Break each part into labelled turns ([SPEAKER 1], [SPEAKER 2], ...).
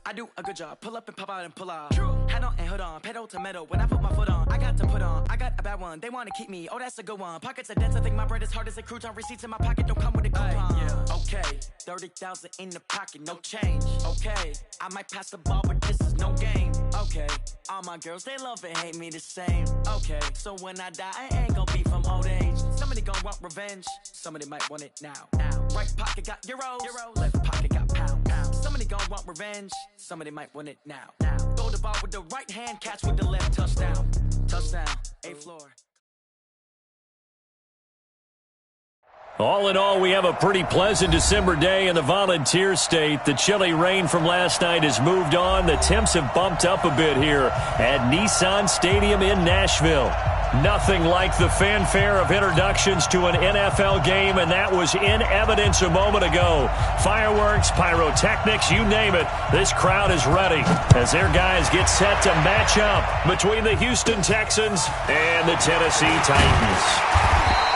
[SPEAKER 1] I do a good job. Pull up and pop out and pull out. Head on and hood on, pedal to metal. When I put my foot on, I got to put on. I got a bad one. They want to keep me. Oh, that's a good one. Pockets are dense. I think my bread is hard as a crouton. Receipts in my pocket don't come with a coupon. Yeah. Okay, 30,000 in the pocket, no change. Okay, I might pass the ball, but this is no game. Okay, all my girls they love and hate me the same. Okay, so when I die, I ain't gonna be from old age. Somebody gonna want revenge. Somebody might want it now. Right pocket got euros. Left pocket got pounds. Somebody gonna want revenge. Somebody might want it now. Throw the ball with the right hand, catch with the left. Touchdown. Touchdown. A-floor.
[SPEAKER 2] All in all, we have a pretty pleasant December day in the Volunteer State. The chilly rain from last night has moved on. The temps have bumped up a bit here at Nissan Stadium in Nashville. Nothing like the fanfare of introductions to an NFL game, and that was in evidence a moment ago. Fireworks, pyrotechnics, you name it. This crowd is ready as their guys get set to match up between the Houston Texans and the Tennessee Titans.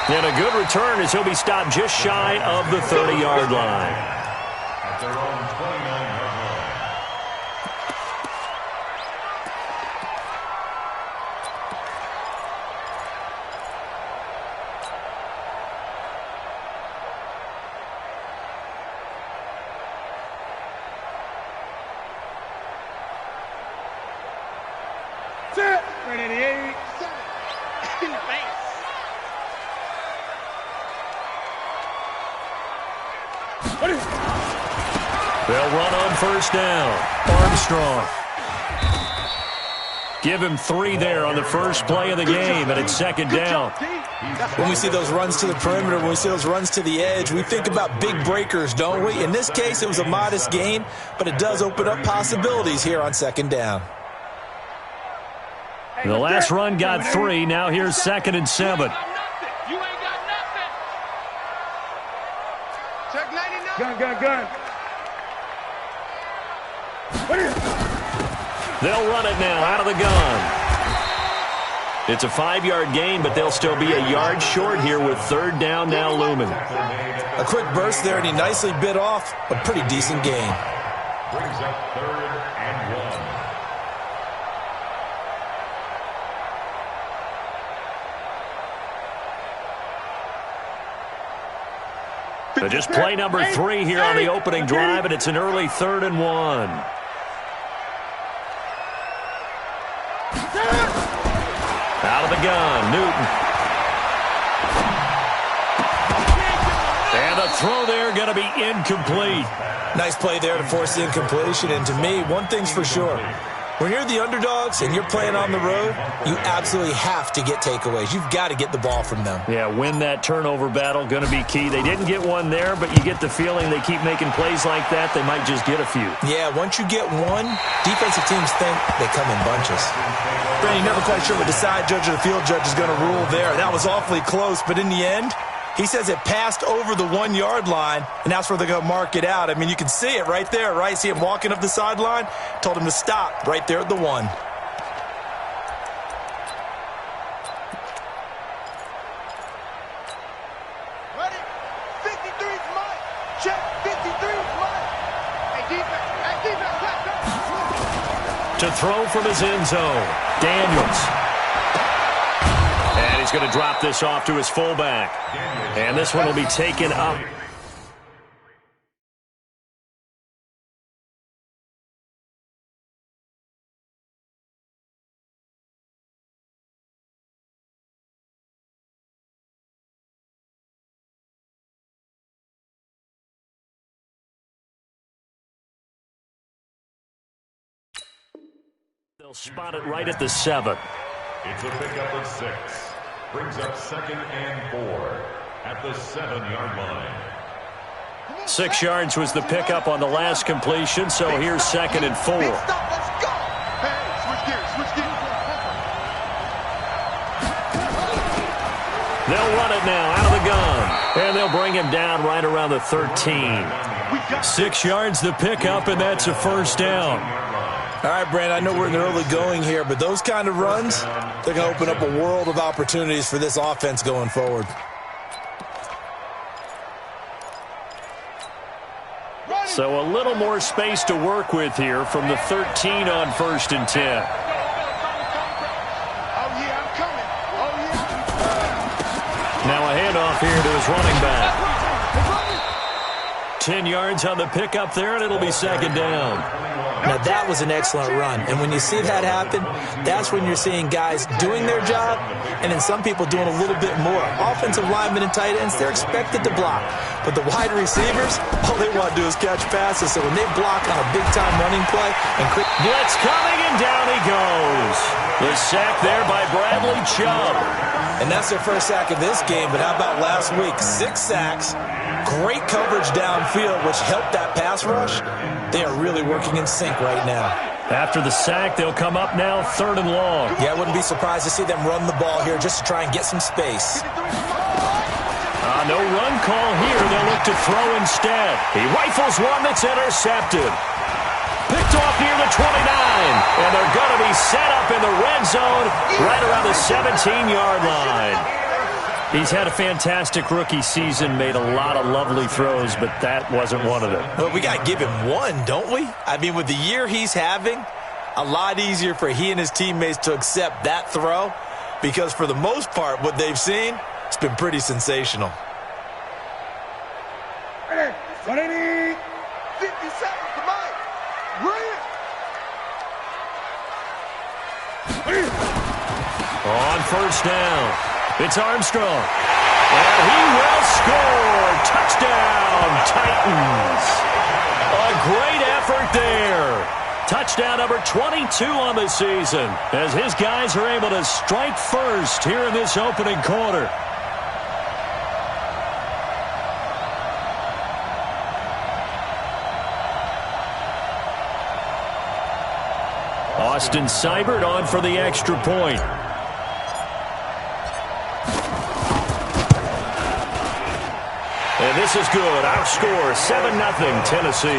[SPEAKER 2] And a good return as he'll be stopped just shy of the 30-yard line.
[SPEAKER 3] At their own 29-yard line.
[SPEAKER 4] Set. 388. In the face.
[SPEAKER 2] They'll run on first down. Armstrong. Give him 3 there on the first play of the game, and it's second down.
[SPEAKER 5] When we see those runs to the perimeter, when we see those runs to the edge, we think about big breakers, don't we? In this case, it was a modest gain, but it does open up possibilities here on second down.
[SPEAKER 2] The last run got 3. Now here's 2nd and 7.
[SPEAKER 4] You ain't got nothing. Check 99. Gun.
[SPEAKER 2] They'll run it now out of the gun. It's a 5-yard gain, but they'll still be a yard short here with third down now looming.
[SPEAKER 5] A quick burst there, and he nicely bit off a pretty decent gain.
[SPEAKER 3] Brings up 3rd and 1.
[SPEAKER 2] So just play number 3 here on the opening drive, and it's an early 3rd and 1. Out of the gun, Newton. And the throw there going to be incomplete.
[SPEAKER 5] Nice play there to force the incompletion, and to me, one thing's for sure. When you're the underdogs and you're playing on the road, you absolutely have to get takeaways. You've got to get the ball from them.
[SPEAKER 2] Yeah, win that turnover battle, going to be key. They didn't get one there, but you get the feeling they keep making plays like that, they might just get a few.
[SPEAKER 5] Yeah, once you get one, defensive teams think they come in bunches. Brandon, you're never quite sure what the side judge or the field judge is going to rule there. That was awfully close, but in the end, he says it passed over the 1-yard line, and that's where they're going to mark it out. I mean, you can see it right there, right? See him walking up the sideline? Told him to stop right there at the 1.
[SPEAKER 4] Ready? 53's mine. Check. 53's mine. Hey, defense, back up.
[SPEAKER 2] To throw from his end zone, Daniels. And he's going to drop this off to his fullback. And this one will be taken up. They'll spot it right at the 7.
[SPEAKER 3] It's a pickup of 6. Brings up 2nd and 4 at the 7-yard line.
[SPEAKER 2] 6 yards was the pickup on the last completion, so here's 2nd and 4.
[SPEAKER 4] Let's go. Hey, switch gears.
[SPEAKER 2] They'll run it now out of the gun, and they'll bring him down right around the 13. 6 yards the pickup, and that's a first down.
[SPEAKER 5] All right, Brandon, I know we're in the early going here, but those kind of runs, they're going to open up a world of opportunities for this offense going forward.
[SPEAKER 2] So a little more space to work with here from the 13 on 1st and 10.
[SPEAKER 4] Oh, yeah, I'm coming. Oh, yeah.
[SPEAKER 2] Now a handoff here to his running back. 10 yards on the pickup there, and it'll be 2nd down.
[SPEAKER 5] Now, that was an excellent run. And when you see that happen, that's when you're seeing guys doing their job and then some people doing a little bit more. Offensive linemen and tight ends, they're expected to block. But the wide receivers, all they want to do is catch passes. So when they block on a big-time running play and quick
[SPEAKER 2] blitz coming, and down he goes. The sack there by Bradley Chubb.
[SPEAKER 5] And that's their first sack of this game. But how about last week? 6 sacks. Great coverage downfield, which helped that pass rush. They are really working in sync right now.
[SPEAKER 2] After the sack, they'll come up now 3rd and long.
[SPEAKER 5] Yeah, I wouldn't be surprised to see them run the ball here just to try and get some space.
[SPEAKER 2] No run call here. They'll look to throw instead. He rifles one that's intercepted. Picked off near the 29. And they're going to be set up in the red zone right around the 17-yard line. He's had a fantastic rookie season, made a lot of lovely throws, but that wasn't one of them.
[SPEAKER 5] Well, we got to give him one, don't we? I mean, with the year he's having, a lot easier for he and his teammates to accept that throw because for the most part, what they've seen, it's been pretty sensational.
[SPEAKER 4] 50 seconds to Mike.
[SPEAKER 2] On 1st down. It's Armstrong. And he will score. Touchdown, Titans. A great effort there. Touchdown number 22 on the season as his guys are able to strike first here in this opening quarter. Austin Seibert on for the extra point. And this is good. Our score, 7-0 Tennessee.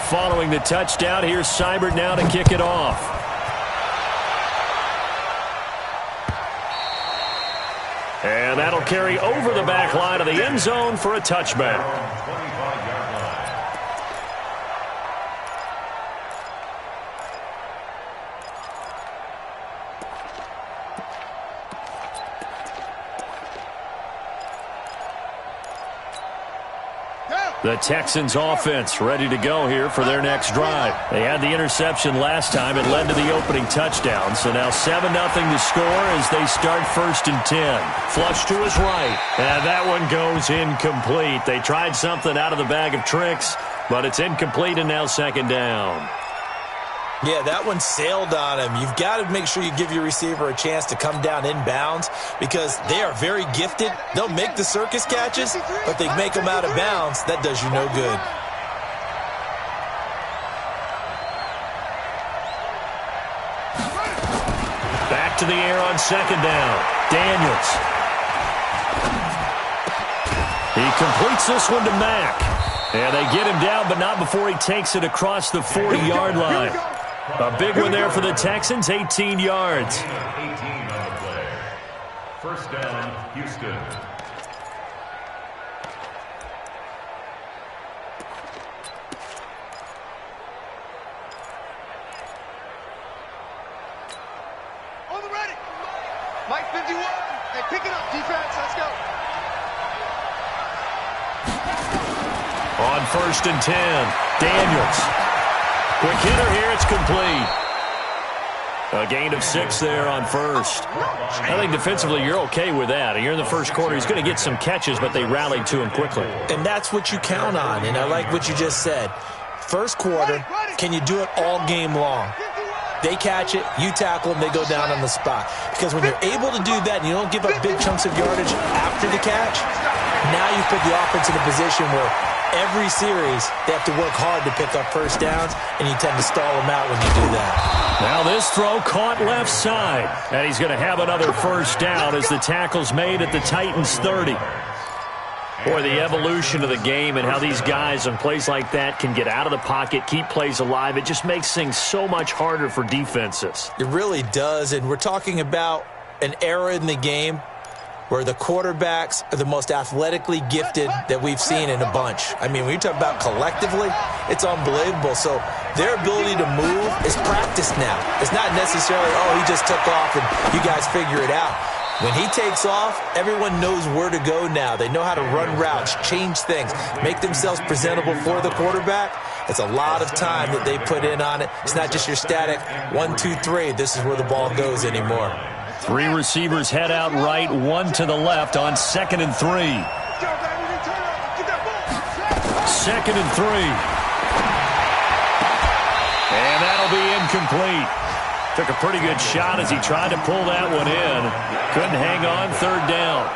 [SPEAKER 2] Following the touchdown, here's Seibert now to kick it off. And that'll carry over the back line of the end zone for a touchback. The Texans offense ready to go here for their next drive. They had the interception last time. It led to the opening touchdown. So now 7-0 to score as they start 1st and 10. Flush to his right. And that one goes incomplete. They tried something out of the bag of tricks, but it's incomplete and now 2nd down.
[SPEAKER 5] Yeah, that one sailed on him. You've got to make sure you give your receiver a chance to come down inbounds because they are very gifted. They'll make the circus catches, but they make them out of bounds. That does you no good.
[SPEAKER 2] Back to the air on 2nd down. Daniels. He completes this one to Mack. And they get him down, but not before he takes it across the 40-yard line. A big one there for the Texans, 18 yards.
[SPEAKER 3] 18 on the play. 1st down, Houston.
[SPEAKER 4] On the ready. Mike 51. Hey, pick it up, defense. Let's go.
[SPEAKER 2] On 1st and 10, Daniels. Quick hitter here, it's complete. A gain of 6 there on 1st. I think defensively you're okay with that. You're in the 1st quarter. He's going to get some catches, but they rallied to him quickly.
[SPEAKER 5] And that's what you count on, and I like what you just said. 1st quarter, can you do it all game long? They catch it, you tackle them, they go down on the spot. Because when you're able to do that and you don't give up big chunks of yardage after the catch, now you put the offense in a position where every series, they have to work hard to pick up 1st downs, and you tend to stall them out when you do that.
[SPEAKER 2] Now this throw caught left side, and he's going to have another 1st down as the tackle's made at the Titans' 30. Boy, the evolution of the game and how these guys on plays like that can get out of the pocket, keep plays alive, it just makes things so much harder for defenses.
[SPEAKER 5] It really does, and we're talking about an era in the game where the quarterbacks are the most athletically gifted that we've seen in a bunch. I mean, when you talk about collectively, it's unbelievable. So their ability to move is practiced now. It's not necessarily, oh, he just took off and you guys figure it out. When he takes off, everyone knows where to go now. They know how to run routes, change things, make themselves presentable for the quarterback. It's a lot of time that they put in on it. It's not just your static 1, 2, 3. This is where the ball goes anymore.
[SPEAKER 2] 3 receivers head out right, 1 to the left on 2nd and 3. 2nd and 3. And that'll be incomplete. Took a pretty good shot as he tried to pull that one in. Couldn't hang on, 3rd down.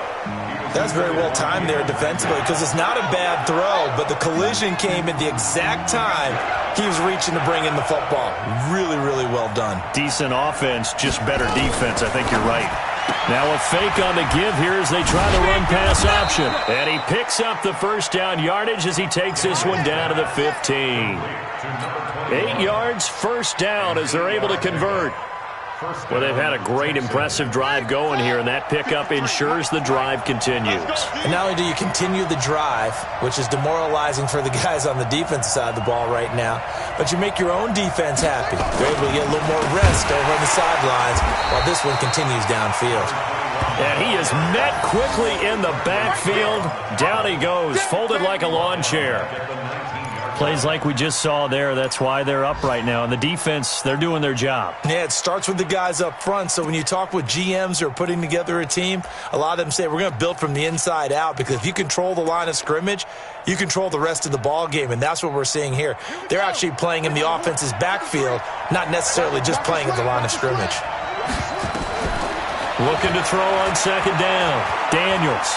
[SPEAKER 5] That's very well timed there defensively because it's not a bad throw, but the collision came at the exact time he was reaching to bring in the football. Really, really well done.
[SPEAKER 2] Decent offense, just better defense. I think you're right. Now a fake on the give here as they try the run-pass option. And he picks up the 1st down yardage as he takes this one down to the 15. 8 yards, 1st down as they're able to convert. Well, they've had a great, impressive drive going here, and that pickup ensures the drive continues.
[SPEAKER 5] And not only do you continue the drive, which is demoralizing for the guys on the defensive side of the ball right now, but you make your own defense happy. They're able to get a little more rest over on the sidelines while this one continues downfield.
[SPEAKER 2] And he is met quickly in the backfield. Down he goes, folded like a lawn chair. Plays like we just saw there. That's why they're up right now. And the defense, they're doing their job.
[SPEAKER 5] Yeah, it starts with the guys up front. So when you talk with GMs who are putting together a team, a lot of them say we're going to build from the inside out because if you control the line of scrimmage, you control the rest of the ball game, and that's what we're seeing here. They're actually playing in the offense's backfield, not necessarily just playing at the line of scrimmage.
[SPEAKER 2] Looking to throw on 2nd down. Daniels.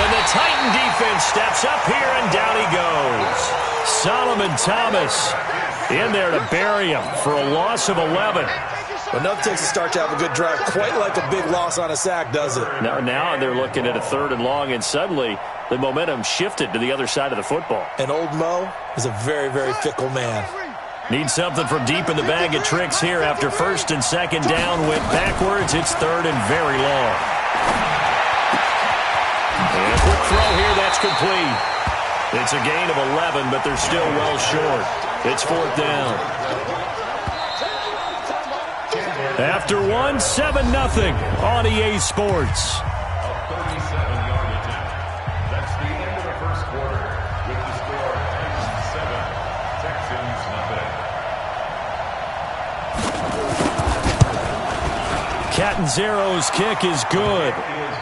[SPEAKER 2] And the Titan defense steps up here, and down he goes. Solomon Thomas in there to bury him for a loss of 11.
[SPEAKER 5] Well, nothing takes a start to have a good drive quite like a big loss on a sack, does it?
[SPEAKER 2] Now they're looking at a 3rd and long, and suddenly the momentum shifted to the other side of the football.
[SPEAKER 5] And old Mo is a very, very fickle man.
[SPEAKER 2] Needs something from deep in the bag of tricks here after 1st and 2nd down. Went backwards. It's 3rd and very long. And a quick throw here, that's complete. It's a gain of 11, but they're still well short. It's 4th down. After 1, 7-0 on EA Sports.
[SPEAKER 3] A 37-yard attempt. That's the end of the 1st quarter with the score Titans 7, Texans nothing.
[SPEAKER 2] Catanzaro's kick is good.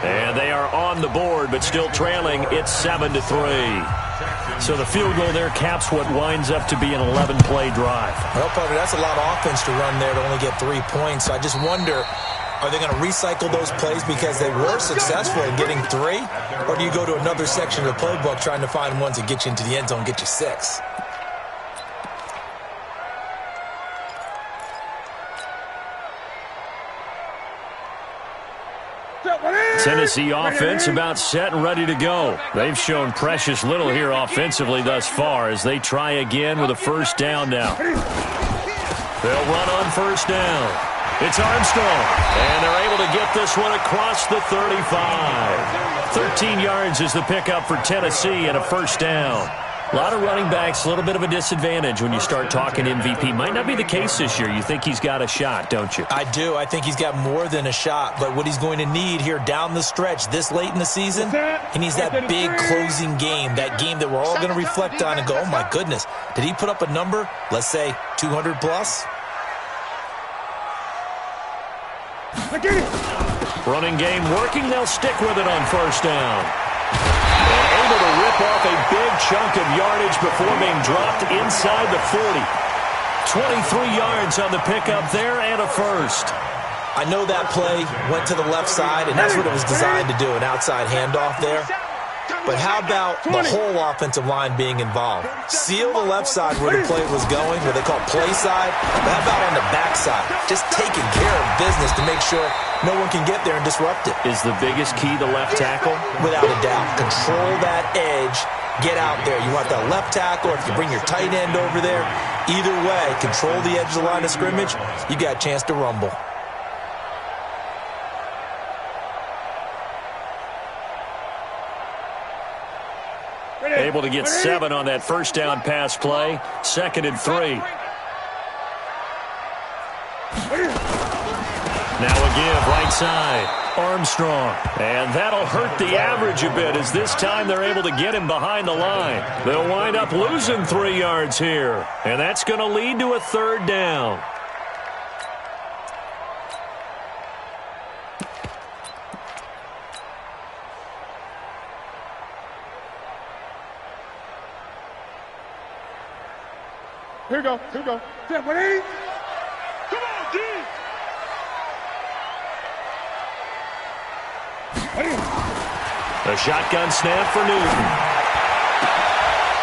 [SPEAKER 2] And they are on the board, but still trailing. It's 7-3. So the field goal there caps what winds up to be an 11-play drive.
[SPEAKER 5] Well, partner, that's a lot of offense to run there to only get 3 points. So I just wonder, are they going to recycle those plays because they were successful in getting 3? Or do you go to another section of the playbook trying to find ones that get you into the end zone and get you 6?
[SPEAKER 2] Tennessee offense about set and ready to go. They've shown precious little here offensively thus far as they try again with a 1st down now. They'll run on 1st down. It's Armstrong, and they're able to get this one across the 35. 13 yards is the pickup for Tennessee and a 1st down. A lot of running backs, a little bit of a disadvantage when you start talking MVP. Might not be the case this year. You think he's got a shot, don't you?
[SPEAKER 5] I do. I think he's got more than a shot. But what he's going to need here down the stretch this late in the season, he needs that big closing game, that game that we're all going to reflect on and go, oh, my goodness, did he put up a number, let's say 200 plus?
[SPEAKER 2] Running game working. They'll stick with it on 1st down. And able to rip off a big chunk of yardage before being dropped inside the 40. 23 yards on the pickup there and a 1st.
[SPEAKER 5] I know that play went to the left side, and that's what it was designed to do, an outside handoff there. But how about the whole offensive line being involved? Seal the left side where the play was going, what they call play side. But how about on the back side? Just taking care of business to make sure no one can get there and disrupt it.
[SPEAKER 2] Is the biggest key the left tackle?
[SPEAKER 5] Without a doubt. Control that edge. Get out there. You want that left tackle, or if you bring your tight end over there, either way, control the edge of the line of scrimmage, you got a chance to rumble.
[SPEAKER 2] Able to get 7 on that first down pass play. 2nd and 3. Now a give right side. Armstrong. And that'll hurt the average a bit as this time they're able to get him behind the line. They'll wind up losing 3 yards here. And that's going to lead to a 3rd down.
[SPEAKER 4] Here we go. Here we go. Come on, D.
[SPEAKER 2] A shotgun snap for Newton.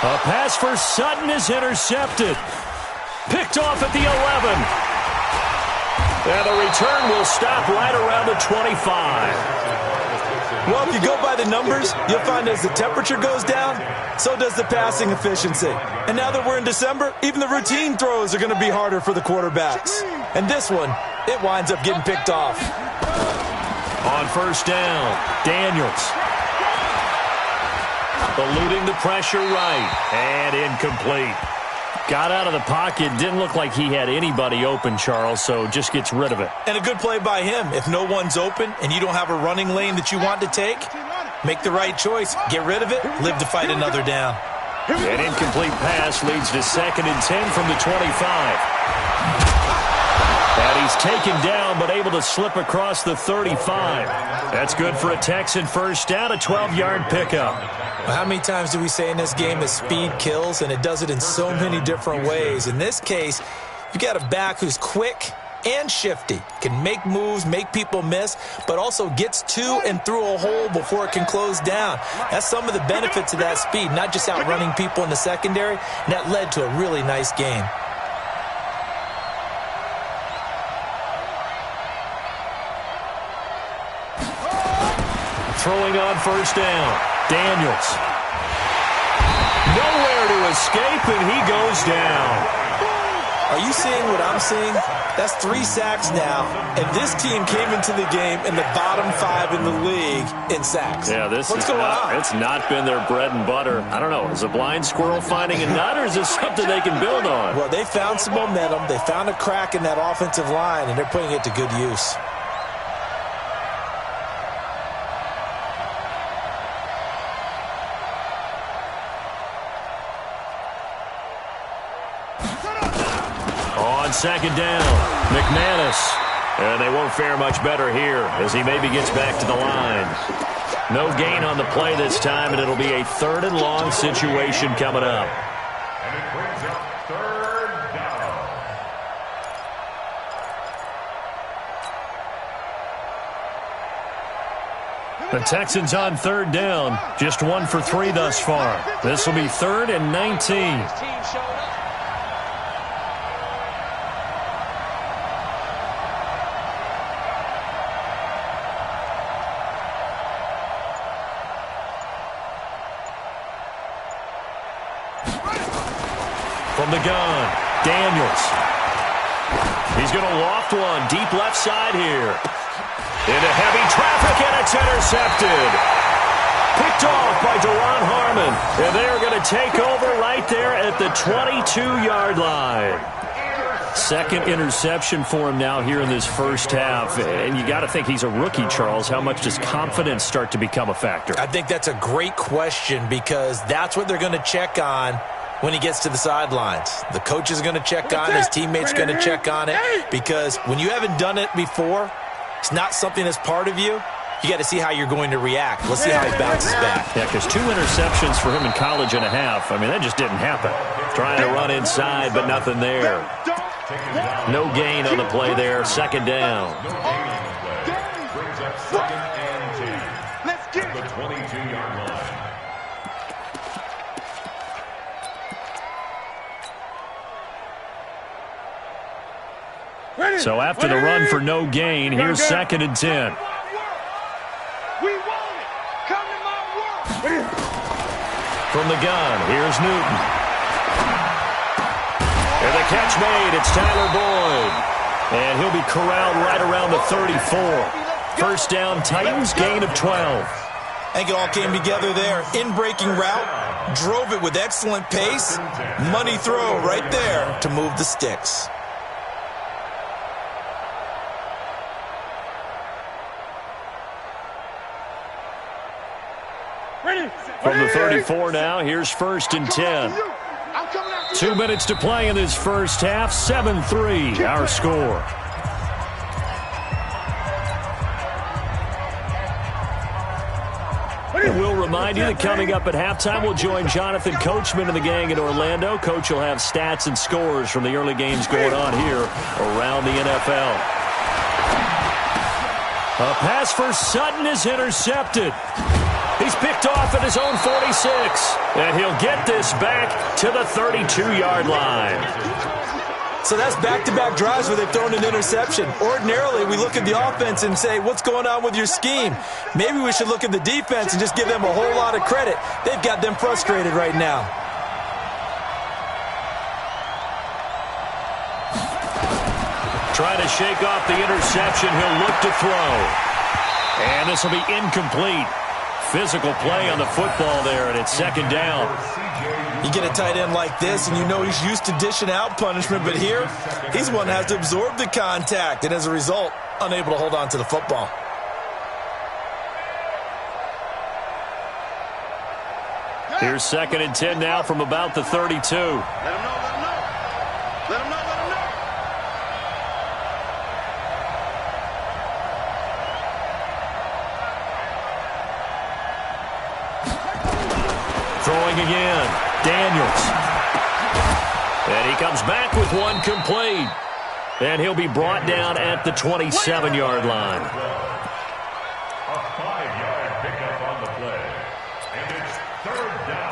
[SPEAKER 2] A pass for Sutton is intercepted. Picked off at the 11. And the return will stop right around the 25.
[SPEAKER 5] Well, if you go by the numbers, you'll find as the temperature goes down, so does the passing efficiency. And now that we're in December, even the routine throws are going to be harder for the quarterbacks. And this one, it winds up getting picked off.
[SPEAKER 2] On first down, Daniels. Eluding the pressure right. And incomplete. Got out of the pocket. Didn't look like he had anybody open, Charles, so just gets rid of it.
[SPEAKER 5] And a good play by him. If no one's open and you don't have a running lane that you want to take, make the right choice. Get rid of it. Live to fight another down.
[SPEAKER 2] An incomplete pass leads to 2nd and 10 from the 25. And he's taken down, but able to slip across the 35. That's good for a Texan first down, a 12-yard pickup.
[SPEAKER 5] Well, how many times do we say in this game that speed kills, and it does it in so many different ways? In this case, you got a back who's quick and shifty, can make moves, make people miss, but also gets to and through a hole before it can close down. That's some of the benefits of that speed, not just outrunning people in the secondary, and that led to a really nice game.
[SPEAKER 2] Throwing on first down. Daniels. Nowhere to escape, and he goes down.
[SPEAKER 5] Are you seeing what I'm seeing? That's 3 sacks now, and this team came into the game in the bottom 5 in the league in sacks.
[SPEAKER 2] Yeah,
[SPEAKER 5] What's going on?
[SPEAKER 2] It's not been their bread and butter. I don't know. Is a blind squirrel finding a nut, or is this something they can build on?
[SPEAKER 5] Well, they found some momentum. They found a crack in that offensive line, and they're putting it to good use.
[SPEAKER 2] Second down, McManus. And they won't fare much better here as he maybe gets back to the line. No gain on the play this time, and it'll be a 3rd and long situation coming up.
[SPEAKER 3] And it brings up 3rd down.
[SPEAKER 2] The Texans on 3rd down, just 1 for 3 thus far. This will be 3rd and 19. From the gun, Daniels. He's going to loft one deep left side here. Into heavy traffic, and it's intercepted. Picked off by DeRon Harmon. And they are going to take over right there at the 22-yard line. 2nd interception for him now here in this first half. And you got to think he's a rookie, Charles. How much does confidence start to become a factor?
[SPEAKER 5] I think that's a great question because that's what they're going to check on when he gets to the sidelines. The coach is going to check on it. His teammates are going to check on it because when you haven't done it before, it's not something that's part of you. You got to see how you're going to react. Let's see how he bounces back.
[SPEAKER 2] Yeah, because 2 interceptions for him in college and a half. I mean, that just didn't happen. Trying to run inside, but nothing there. No gain on the play there. 2nd down.
[SPEAKER 3] Brings up 2nd and 10. Let's get the 22-yard line.
[SPEAKER 2] So after the run for no gain, here's 2nd and 10.
[SPEAKER 4] We want it. Come to my world.
[SPEAKER 2] From the gun, here's Newton. And the catch made. It's Tyler Boyd. And he'll be corralled right around the 34. First down, Titans, gain of 12.
[SPEAKER 5] I think it all came together there. In-breaking route, drove it with excellent pace. Money throw right there to move the sticks.
[SPEAKER 2] From the 34 now, here's 1st and 10. 2 minutes to play in this first half. 7-3, our score. We'll remind you that coming up at halftime, we'll join Jonathan Coachman and the gang in Orlando. Coach will have stats and scores from the early games going on here around the NFL. A pass for Sutton is intercepted. He's picked off at his own 46, and he'll get this back to the 32-yard line.
[SPEAKER 5] So that's back-to-back drives where they've thrown an interception. Ordinarily, we look at the offense and say, what's going on with your scheme? Maybe we should look at the defense and just give them a whole lot of credit. They've got them frustrated right now.
[SPEAKER 2] Trying to shake off the interception. He'll look to throw. And this will be incomplete. Physical play on the football there, and it's 2nd down.
[SPEAKER 5] You get a tight end like this, and you know he's used to dishing out punishment, but here, he's one that has to absorb the contact, and as a result, unable to hold on to the football.
[SPEAKER 2] Here's 2nd and 10 now from about the 32.
[SPEAKER 4] Let him know, let him know. Let him know, let him know.
[SPEAKER 2] Throwing again, Daniels. And he comes back with one complete. And he'll be brought down at the 27-yard line.
[SPEAKER 3] A 5-yard pickup on the play. And it's 3rd down.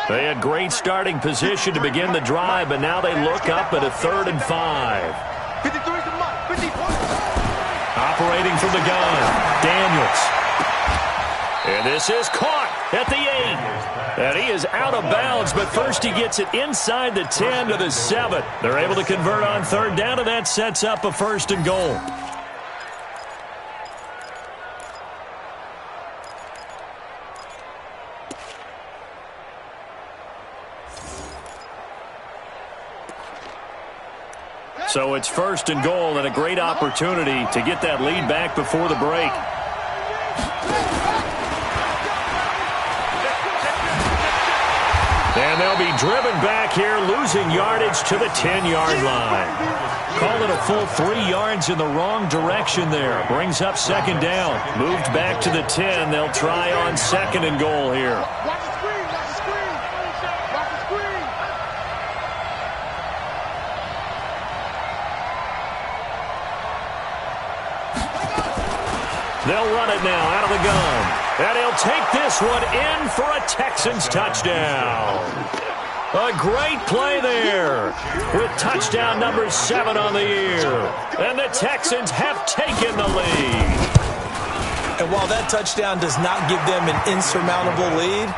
[SPEAKER 2] They had great starting position to begin the drive, but now they look up at a 3rd and 5.
[SPEAKER 4] 53's the mark. 54.
[SPEAKER 2] Operating from the gun, Daniels. And this is caught at the 8. And he is out of bounds, but first he gets it inside the 10 to the 7. They're able to convert on 3rd down, and that sets up a 1st and goal. So it's 1st and goal, and a great opportunity to get that lead back before the break. And they'll be driven back here, losing yardage to the 10-yard line. Call it a full 3 yards in the wrong direction there. Brings up 2nd down. Moved back to the 10. They'll try on 2nd and goal here.
[SPEAKER 4] Watch the screen, watch the screen. Watch the screen.
[SPEAKER 2] They'll run it now out of the gun. And he'll take this one in for a Texans touchdown. A great play there with touchdown number 7 on the year. And the Texans have taken the lead.
[SPEAKER 5] And while that touchdown does not give them an insurmountable lead,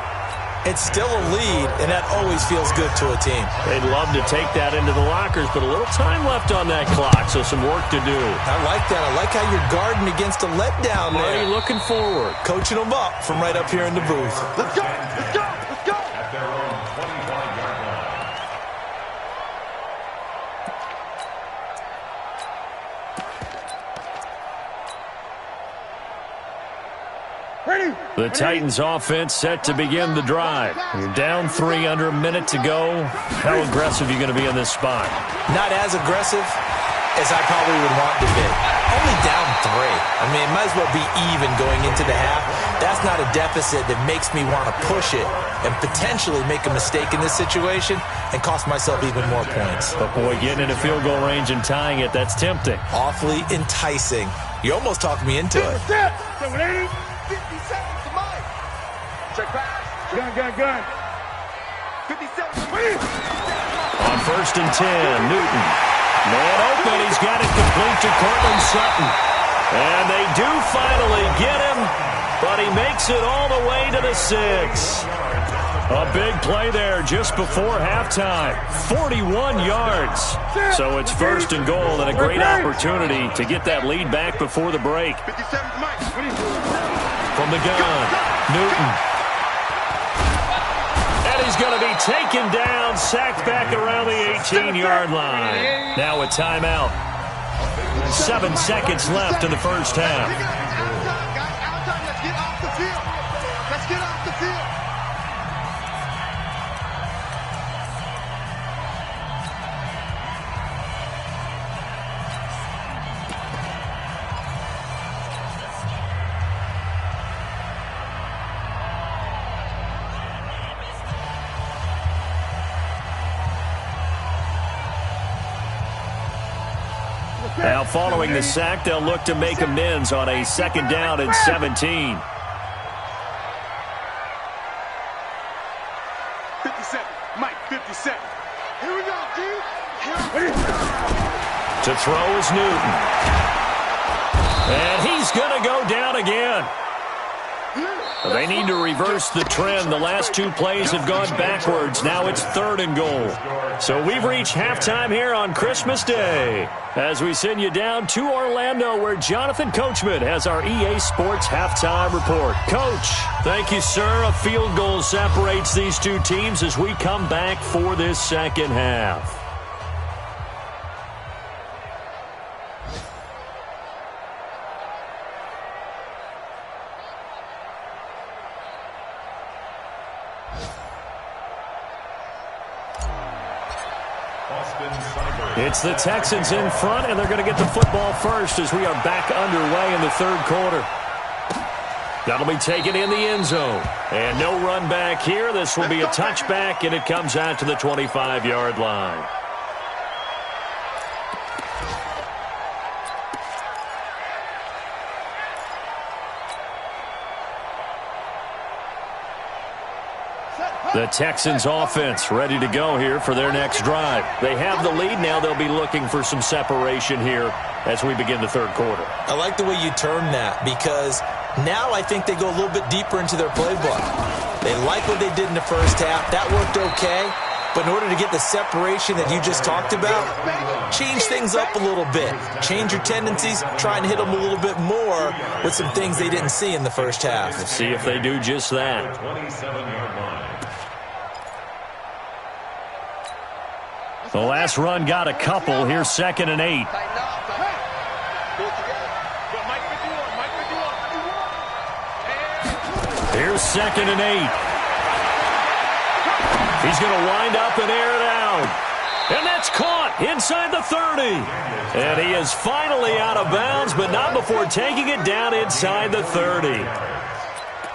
[SPEAKER 5] it's still a lead, and that always feels good to a team.
[SPEAKER 2] They'd love to take that into the lockers, but a little time left on that clock, so some work to do.
[SPEAKER 5] I like that. I like how you're guarding against a letdown there.
[SPEAKER 2] Marty looking forward.
[SPEAKER 5] Coaching them up from right up here in the booth.
[SPEAKER 4] Let's go, let's go, let's go.
[SPEAKER 3] At their own 25-yard line.
[SPEAKER 2] The Titans offense set to begin the drive. You're down 3 under a minute to go. How aggressive are you going to be in this spot?
[SPEAKER 5] Not as aggressive as I probably would want to be. Only down 3. I mean, it might as well be even going into the half. That's not a deficit that makes me want to push it and potentially make a mistake in this situation and cost myself even more points.
[SPEAKER 2] But boy, getting into field goal range and tying it, that's tempting.
[SPEAKER 5] Awfully enticing. You almost talked me into it.
[SPEAKER 4] 780, 50 seconds to mine. Check pass. Gun. 57.
[SPEAKER 2] On 1st and 10, Newton. Man open, he's got it complete to Cortland Sutton. And they do finally get him, but he makes it all the way to the 6. A big play there just before halftime. 41 yards. So it's 1st and goal and a great opportunity to get that lead back before the break. From the gun, Newton. And he's going to be taken down, sacked back around the 18-yard line. Now a timeout. 7 seconds left in the first half.
[SPEAKER 4] Let's get off the field. Let's get off the field.
[SPEAKER 2] Now following the sack, they'll look to make amends on a 2nd down and 17.
[SPEAKER 4] 57. Mike, 57. Here we go, dude.
[SPEAKER 2] To throw is Newton. And he's going to go down again. They need to reverse the trend. The last 2 plays have gone backwards. Now it's 3rd and goal. So we've reached halftime here on Christmas Day as we send you down to Orlando where Jonathan Coachman has our EA Sports halftime report. Coach, thank you, sir. A field goal separates these 2 teams as we come back for this second half. It's the Texans in front, and they're going to get the football first as we are back underway in the 3rd quarter. That'll be taken in the end zone. And no run back here. This will be a touchback, and it comes out to the 25-yard line. The Texans offense ready to go here for their next drive. They have the lead now. They'll be looking for some separation here as we begin the 3rd quarter.
[SPEAKER 5] I like the way you term that because now I think they go a little bit deeper into their playbook. They like what they did in the first half. That worked okay. But in order to get the separation that you just talked about, change things up a little bit. Change your tendencies. Try and hit them a little bit more with some things they didn't see in the first half.
[SPEAKER 2] We'll see if they do just that.
[SPEAKER 3] 27-yard line.
[SPEAKER 2] The last run got a couple. Here's 2nd and 8. Here's 2nd and 8. He's going to wind up and air it out. And that's caught inside the 30. And he is finally out of bounds, but not before taking it down inside the 30.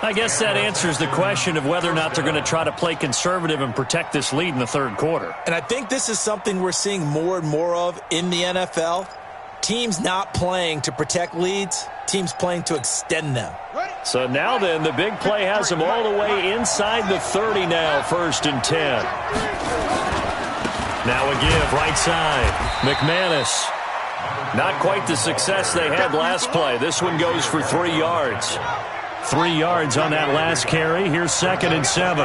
[SPEAKER 2] I guess that answers the question of whether or not they're going to try to play conservative and protect this lead in the 3rd quarter.
[SPEAKER 5] And I think this is something we're seeing more and more of in the NFL. Teams not playing to protect leads, teams playing to extend them.
[SPEAKER 2] So now then, the big play has them all the way inside the 30 now, 1st and 10. Now a give, right side. McManus. Not quite the success they had last play. This one goes for 3 yards. 3 yards on that last carry. Here's 2nd and 7.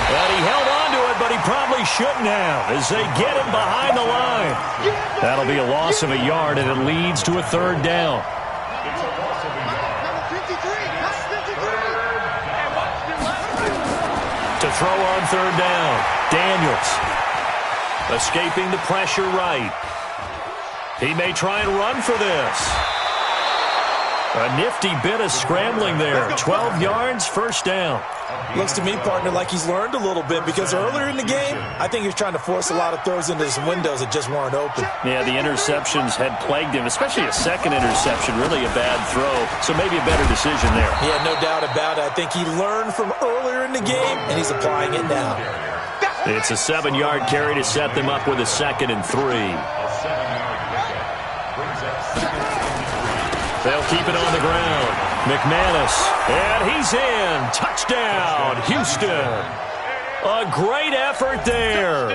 [SPEAKER 2] And he held on to it, but he probably shouldn't have as they get him behind the line. That'll be a loss of a yard, and it leads to a 3rd down. To throw on 3rd down, Daniels. Escaping the pressure right. He may try and run for this. A nifty bit of scrambling there. 12 yards, 1st down.
[SPEAKER 5] Looks to me, partner, like he's learned a little bit because earlier in the game, I think he was trying to force a lot of throws into some windows that just weren't open.
[SPEAKER 2] Yeah, the interceptions had plagued him, especially a 2nd interception, really a bad throw. So maybe a better decision there.
[SPEAKER 5] Yeah, no doubt about it. I think he learned from earlier in the game, and he's applying it now.
[SPEAKER 2] It's a 7-yard carry to set them up with a 2nd and 3. They'll keep it on the ground. McManus, and he's in. Touchdown, Houston. A great effort there.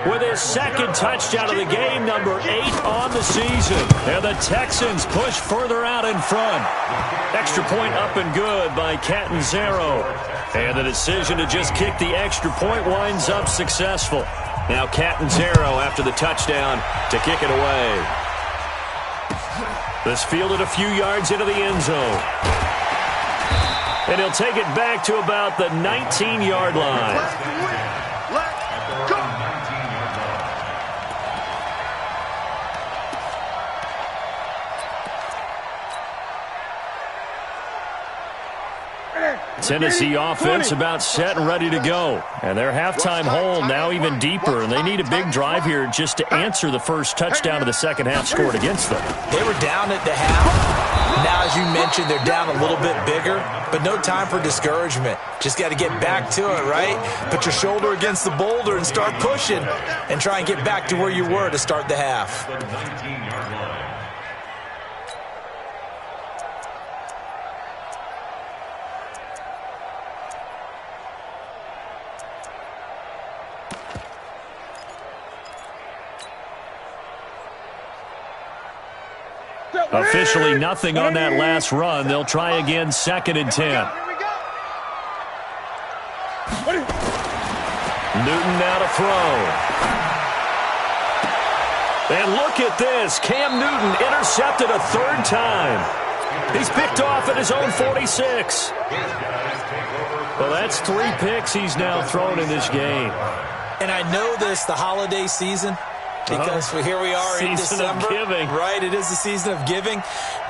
[SPEAKER 2] With his second touchdown of the game, number 8 on the season. And the Texans push further out in front. Extra point up and good by Catanzaro. And the decision to just kick the extra point winds up successful. Now Catanzaro after the touchdown to kick it away. This fielded a few yards into the end zone. And he'll take it back to about the 19-yard line. Tennessee offense about set and ready to go. And their halftime hole now even deeper, and they need a big drive here just to answer the first touchdown of the second half scored against them.
[SPEAKER 5] They were down at the half. Now, as you mentioned, they're down a little bit bigger, but no time for discouragement. Just got to get back to it, right? Put your shoulder against the boulder and start pushing and try and get back to where you were to start the half.
[SPEAKER 2] Officially nothing on that last run. They'll try again, 2nd and 10. Newton now to throw. And look at this. Cam Newton intercepted a 3rd time. He's picked off at his own 46. Well, that's 3 picks he's now thrown in this game.
[SPEAKER 5] And I know this, the holiday season, because here we are in December.
[SPEAKER 2] Season of giving.
[SPEAKER 5] Right, it is the season of giving.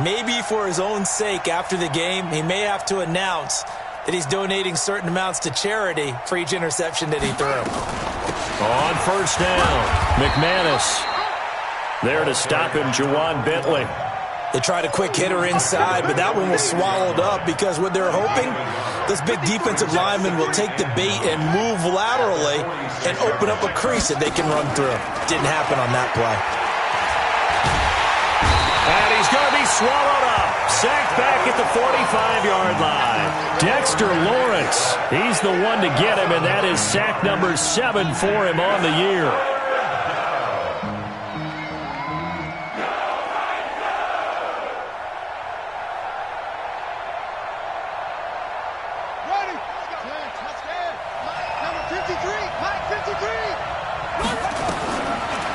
[SPEAKER 5] Maybe for his own sake after the game, he may have to announce that he's donating certain amounts to charity for each interception that he threw.
[SPEAKER 2] On first down, McManus. There to stop him, Juwan Bentley.
[SPEAKER 5] They tried a quick hitter inside, but that one was swallowed up because what they're hoping, this big defensive lineman will take the bait and move laterally and open up a crease that they can run through. Didn't happen on that play.
[SPEAKER 2] And he's going to be swallowed up. Sacked back at the 45-yard line. Dexter Lawrence, he's the one to get him, and that is sack number 7 for him on the year.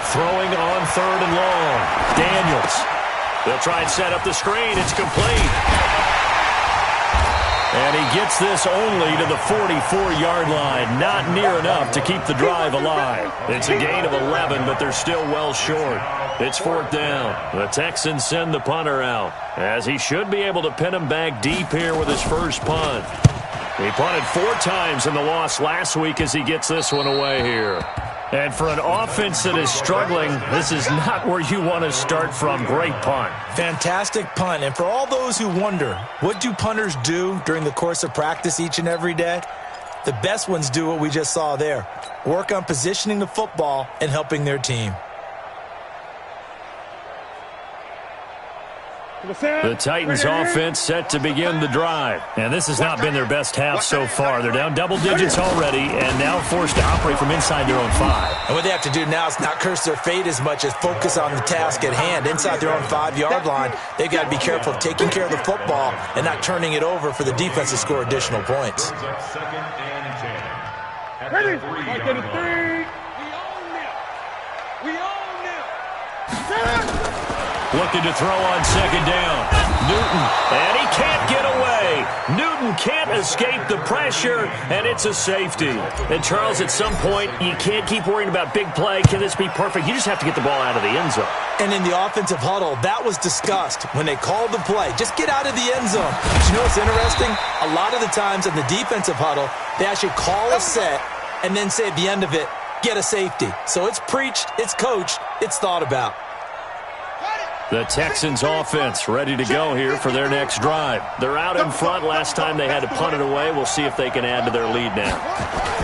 [SPEAKER 2] Throwing on 3rd and long. Daniels. They'll try and set up the screen. It's complete. And he gets this only to the 44-yard line. Not near enough to keep the drive alive. It's a gain of 11, but they're still well short. It's 4th down. The Texans send the punter out, as he should be able to pin him back deep here with his first punt. He punted 4 times in the loss last week as he gets this one away here. And for an offense that is struggling, this is not where you want to start from. Great punt.
[SPEAKER 5] Fantastic punt. And for all those who wonder, what do punters do during the course of practice each and every day? The best ones do what we just saw there. Work on positioning the football and helping their team.
[SPEAKER 2] The Titans offense set to begin the drive. And this has not been their best half so far. They're down double digits already and now forced to operate from inside their own 5.
[SPEAKER 5] And what they have to do now is not curse their fate as much as focus on the task at hand. Inside their own 5-yard line, they've got to be careful of taking care of the football and not turning it over for the defense to score additional points.
[SPEAKER 4] Ready? 3. We own them.
[SPEAKER 2] Looking to throw on 2nd down. Newton, and he can't get away. Newton can't escape the pressure, and it's a safety. And, Charles, at some point, you can't keep worrying about big play. Can this be perfect? You just have to get the ball out of the end zone.
[SPEAKER 5] And in the offensive huddle, that was discussed when they called the play. Just get out of the end zone. But you know what's interesting? A lot of the times in the defensive huddle, they actually call a set and then say at the end of it, get a safety. So it's preached, it's coached, it's thought about.
[SPEAKER 2] The Texans offense ready to go here for their next drive. They're out in front. Last time they had to punt it away. We'll see if they can add to their lead now.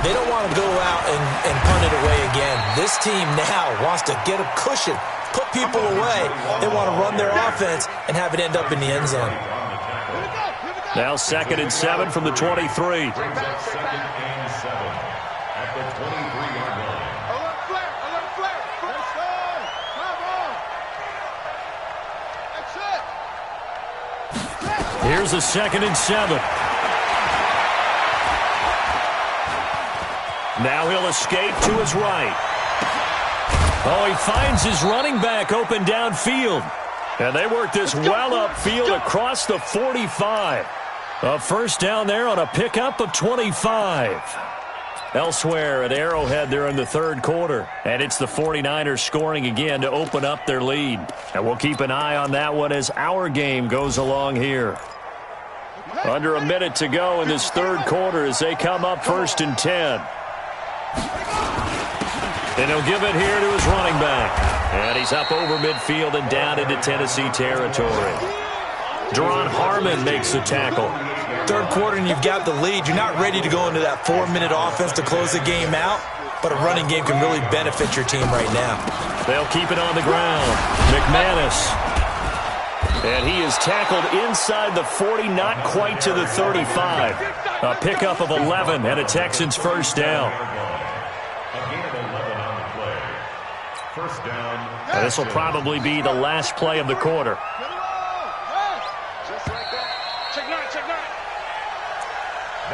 [SPEAKER 5] They don't want to go out and punt it away again. This team now wants to get a cushion, put people away. They want to run their offense and have it end up in the end zone.
[SPEAKER 2] Now 2nd and 7 from the 23.
[SPEAKER 3] at the 23-yard line.
[SPEAKER 4] Alert flare! Alert flare! Let's go! Come on! That's it!
[SPEAKER 2] Here's a 2nd and 7. Now he'll escape to his right. Oh, he finds his running back open downfield. And they work this well upfield across the 45. A first down there on a pickup of 25. Elsewhere at Arrowhead there in the 3rd quarter. And it's the 49ers scoring again to open up their lead. And we'll keep an eye on that one as our game goes along here. Under a minute to go in this 3rd quarter as they come up 1st and 10. And he'll give it here to his running back. And he's up over midfield and down into Tennessee territory. Deron Harmon makes the tackle.
[SPEAKER 5] 3rd quarter and you've got the lead. You're not ready to go into that 4-minute offense to close the game out, but a running game can really benefit your team right now.
[SPEAKER 2] They'll keep it on the ground. McManus. And he is tackled inside the 40, not quite to the 35. A pickup of 11 and a Texans first down.
[SPEAKER 3] First down.
[SPEAKER 2] And this will probably be the last play of the quarter.
[SPEAKER 4] Just like that. Check 9, check 9.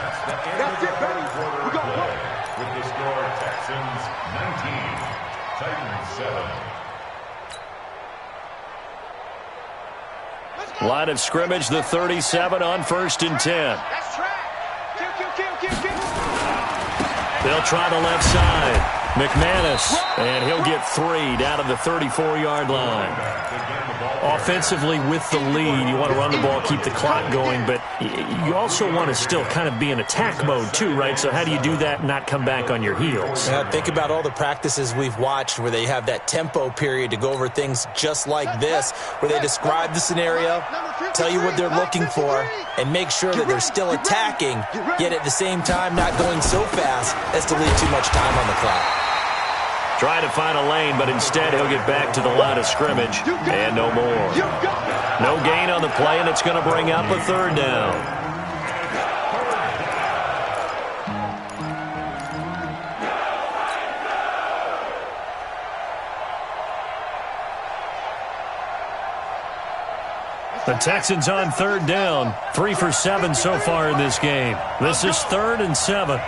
[SPEAKER 3] That's the end of the third quarter play. With the score, Texans 19, Titans 7.
[SPEAKER 2] Line of scrimmage, the 37 on 1st and 10.
[SPEAKER 4] That's track. Kill.
[SPEAKER 2] They'll try the left side. McManus, and he'll get 3 down to the 34-yard line. Offensively with the lead, you want to run the ball, keep the clock going, but you also want to still kind of be in attack mode too, right? So how do you do that and not come back on your heels?
[SPEAKER 5] Yeah, think about all the practices we've watched where they have that tempo period to go over things just like this, where they describe the scenario, tell you what they're looking for, and make sure that they're still attacking, yet at the same time not going so fast as to leave too much time on the clock.
[SPEAKER 2] Trying to find a lane, but instead he'll get back to the line of scrimmage, and no more. No gain on the play, and it's going to bring up a 3rd down. The Texans on 3rd down, 3 for 7 so far in this game. This is 3rd and 7.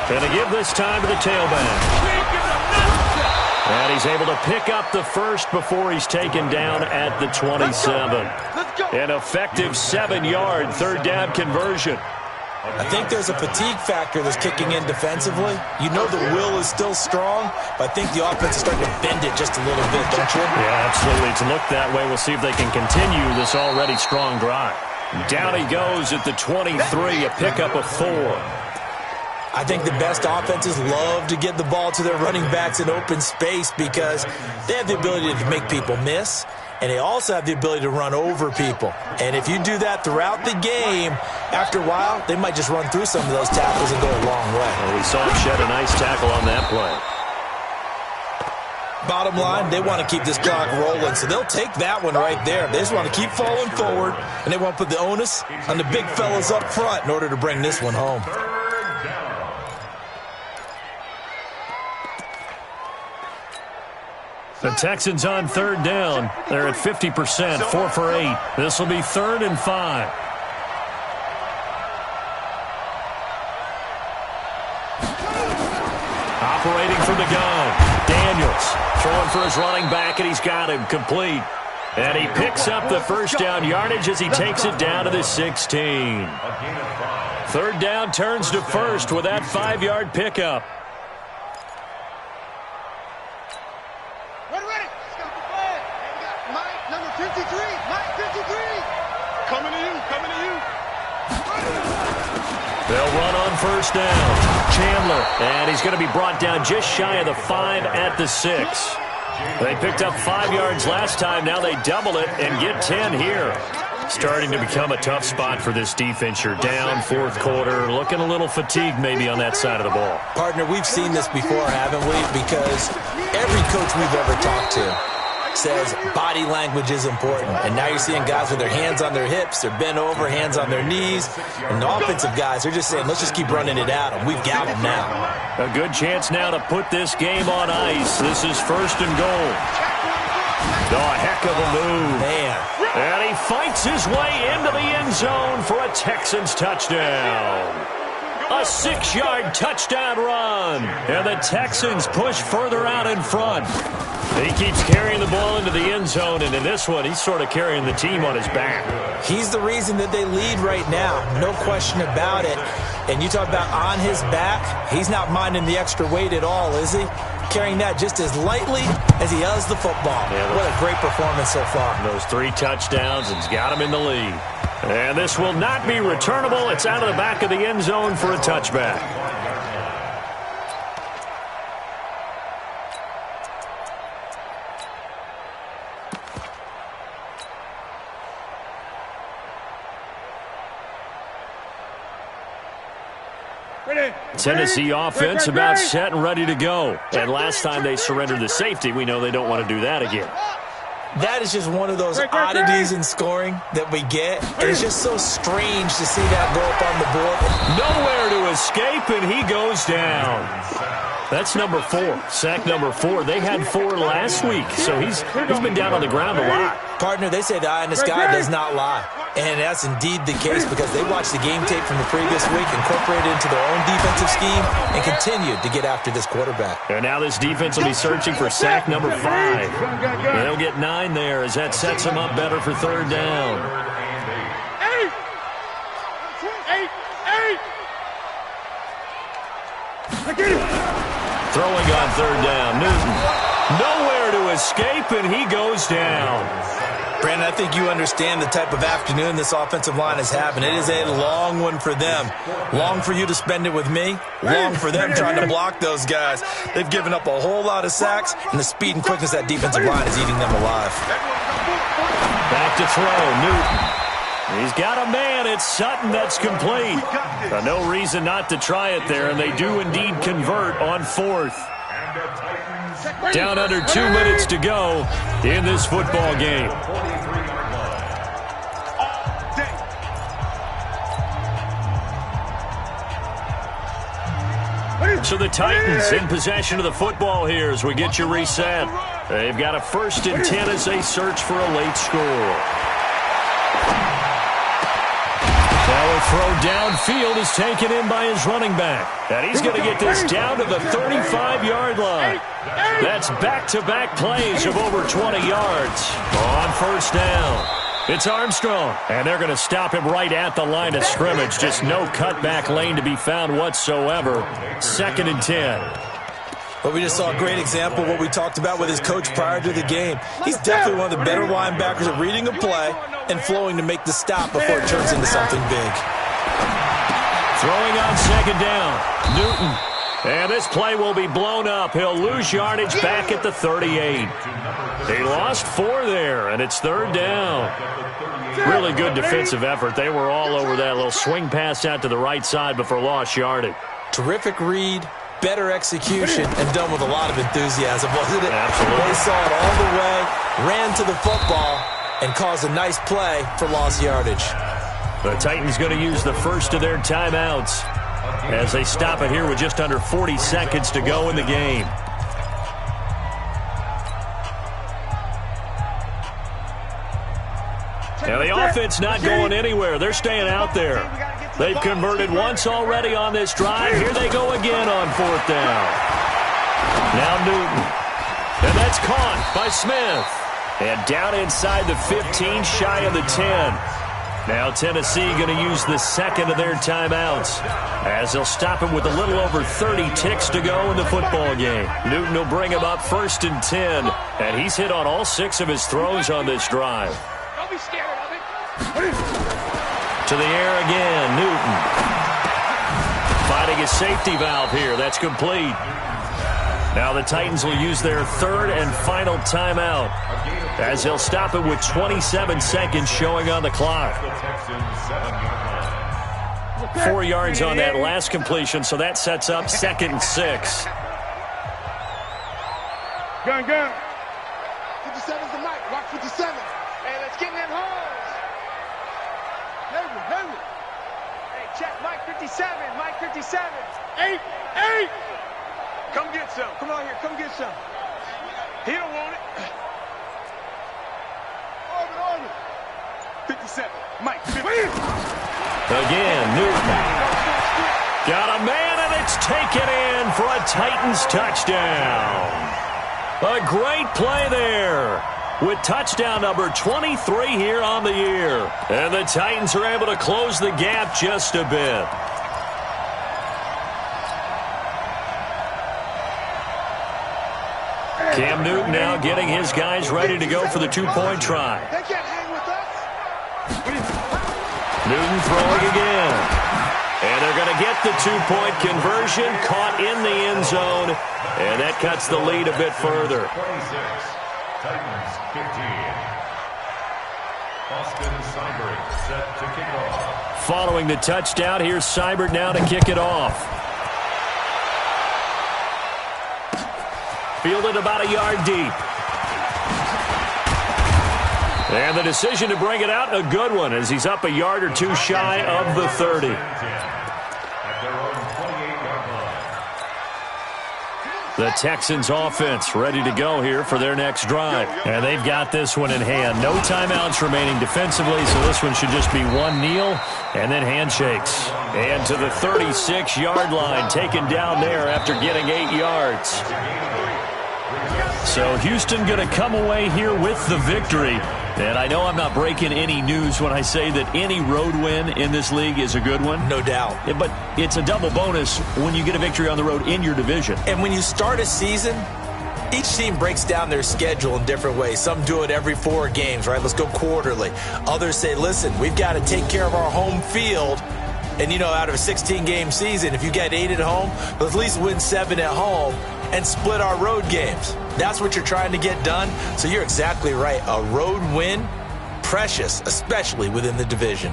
[SPEAKER 2] And they give this time to the tailback. And he's able to pick up the first before he's taken down at the 27. An effective 7-yard 3rd down conversion.
[SPEAKER 5] I think there's a fatigue factor that's kicking in defensively. You know the will is still strong, but I think the offense is starting to bend it just a little bit, don't you?
[SPEAKER 2] Yeah, absolutely. It's looked that way. We'll see if they can continue this already strong drive. Down he goes at the 23, a pickup of 4.
[SPEAKER 5] I think the best offenses love to get the ball to their running backs in open space because they have the ability to make people miss, and they also have the ability to run over people. And if you do that throughout the game, after a while, they might just run through some of those tackles and go a long way.
[SPEAKER 2] Well, we saw him shed a nice tackle on that play.
[SPEAKER 5] Bottom line, they want to keep this clock rolling, so they'll take that one right there. They just want to keep falling forward, and they want to put the onus on the big fellas up front in order to bring this one home.
[SPEAKER 2] The Texans on 3rd down. They're at 50%, 4 for 8. This will be 3rd and 5. Operating from the gun. Daniels throwing for his running back, and he's got him complete. And he picks up the first down yardage as he takes it down to the 16. 3rd down turns to 1st with that 5-yard pickup. They'll run on 1st down. Chandler, and he's going to be brought down just shy of the 5 at the 6. They picked up 5 yards last time. Now they double it and get 10 here. Starting to become a tough spot for this defense. You're down 4th quarter, looking a little fatigued maybe on that side of the ball.
[SPEAKER 5] Partner, we've seen this before, haven't we? Because every coach we've ever talked to says body language is important. And now you're seeing guys with their hands on their hips, they're bent over, hands on their knees. And the offensive guys are just saying, let's just keep running it at them. We've got them now.
[SPEAKER 2] A good chance now to put this game on ice. This is 1st and goal. Oh, a heck of a move.
[SPEAKER 5] Man.
[SPEAKER 2] And he fights his way into the end zone for a Texans touchdown. A 6-yard touchdown run. And the Texans push further out in front. He keeps carrying the ball into the end zone, and in this one, he's sort of carrying the team on his back.
[SPEAKER 5] He's the reason that they lead right now. No question about it. And you talk about on his back, he's not minding the extra weight at all, is he? Carrying that just as lightly as he does the football. Yeah, what a great performance so far.
[SPEAKER 2] Those 3 touchdowns has got him in the lead. And this will not be returnable. It's out of the back of the end zone for a touchback. Tennessee offense about set and ready to go. And last time they surrendered the safety, we know they don't want to do that again.
[SPEAKER 5] That is just one of those oddities in scoring that we get. It's just so strange to see that go up on the board.
[SPEAKER 2] Nowhere to escape, and he goes down. That's number 4, sack number 4. They had 4 last week, so he's been down on the ground a lot.
[SPEAKER 5] Partner, they say the eye in the sky does not lie. And that's indeed the case because they watched the game tape from the previous week, incorporated it into their own defensive scheme, and continued to get after this quarterback.
[SPEAKER 2] And now this defense will be searching for sack number 5. They'll get 9 there as that sets them up better for 3rd down. Throwing on 3rd down, Newton. Nowhere to escape, and he goes down.
[SPEAKER 5] Brandon, I think you understand the type of afternoon this offensive line is having. It is a long one for them. Long for you to spend it with me. Long for them trying to block those guys. They've given up a whole lot of sacks, and the speed and quickness of that defensive line is eating them alive.
[SPEAKER 2] Back to throw, Newton. He's got a man. It's Sutton that's complete. No reason not to try it there, and they do indeed convert on 4th. Down under 2 minutes to go in this football game. So the Titans in possession of the football here as we get you reset. They've got a 1st and 10 as they search for a late score. Now a throw downfield is taken in by his running back. And he's going to get this down to the 35-yard line. That's back-to-back plays of over 20 yards on 1st down. It's Armstrong, and they're going to stop him right at the line of scrimmage. Just no cutback lane to be found whatsoever. 2nd and 10.
[SPEAKER 5] But we just saw a great example of what we talked about with his coach prior to the game. He's definitely one of the better linebackers at reading a play and flowing to make the stop before it turns into something big.
[SPEAKER 2] Throwing on 2nd down, Newton. And this play will be blown up. He'll lose yardage back at the 38. He lost 4 there, and it's 3rd down. Really good defensive effort. They were all over that little swing pass out to the right side before lost yardage.
[SPEAKER 5] Terrific read, better execution, and done with a lot of enthusiasm, wasn't it?
[SPEAKER 2] Absolutely.
[SPEAKER 5] They saw it all the way, ran to the football, and caused a nice play for lost yardage.
[SPEAKER 2] The Titans going to use the first of their timeouts as they stop it here with just under 40 seconds to go in the game. Now the offense not going anywhere. They're staying out there. They've converted once already on this drive. Here they go again on 4th down. Now Newton. And that's caught by Smith. And down inside the 15, shy of the 10. Now Tennessee going to use the second of their timeouts as they'll stop him with a little over 30 ticks to go in the football game. Newton will bring him up 1st and 10, and he's hit on all 6 of his throws on this drive.
[SPEAKER 4] Don't be scared of it.
[SPEAKER 2] To the air again, Newton. Finding a safety valve here. That's complete. Now the Titans will use their 3rd and final timeout as they'll stop it with 27 seconds showing on the clock. 4 yards on that last completion, so that sets up 2nd and 6.
[SPEAKER 4] Gun. 57's the 57. 8. 8. Come get some. Come on here. Come get some. He don't want it. Orbit. 57. Mike. 50.
[SPEAKER 2] Again, Newton. Got a man, and it's taken in for a Titans touchdown. A great play there with touchdown number 23 here on the year. And the Titans are able to close the gap just a bit. Cam Newton now getting his guys ready to go for the two-point try.
[SPEAKER 4] They can't hang with us.
[SPEAKER 2] Newton throwing again. And they're going to get the two-point conversion, caught in the end zone, and that cuts the lead a bit further.
[SPEAKER 3] 26, Titans 15. Austin Seibert set to kick off.
[SPEAKER 2] Following the touchdown, here's Seibert now to kick it off. Fielded about a yard deep. And the decision to bring it out, a good one, as he's up a yard or two shy of the 30.
[SPEAKER 3] At their own 28-yard line.
[SPEAKER 2] The Texans offense ready to go here for their next drive. And they've got this one in hand. No timeouts remaining defensively, so this one should just be one kneel and then handshakes. And to the 36-yard line, taken down there after getting 8 yards. So Houston going to come away here with the victory. And I know I'm not breaking any news when I say that any road win in this league is a good one.
[SPEAKER 5] No doubt.
[SPEAKER 2] But it's a double bonus when you get a victory on the road in your division.
[SPEAKER 5] And when you start a season, each team breaks down their schedule in different ways. Some do it every 4 games, right? Let's go quarterly. Others say, listen, we've got to take care of our home field. And, you know, out of a 16-game season, if you get 8 at home, let's at least win 7 at home and split our road games. That's what you're trying to get done. So you're exactly right. A road win, precious, especially within the division.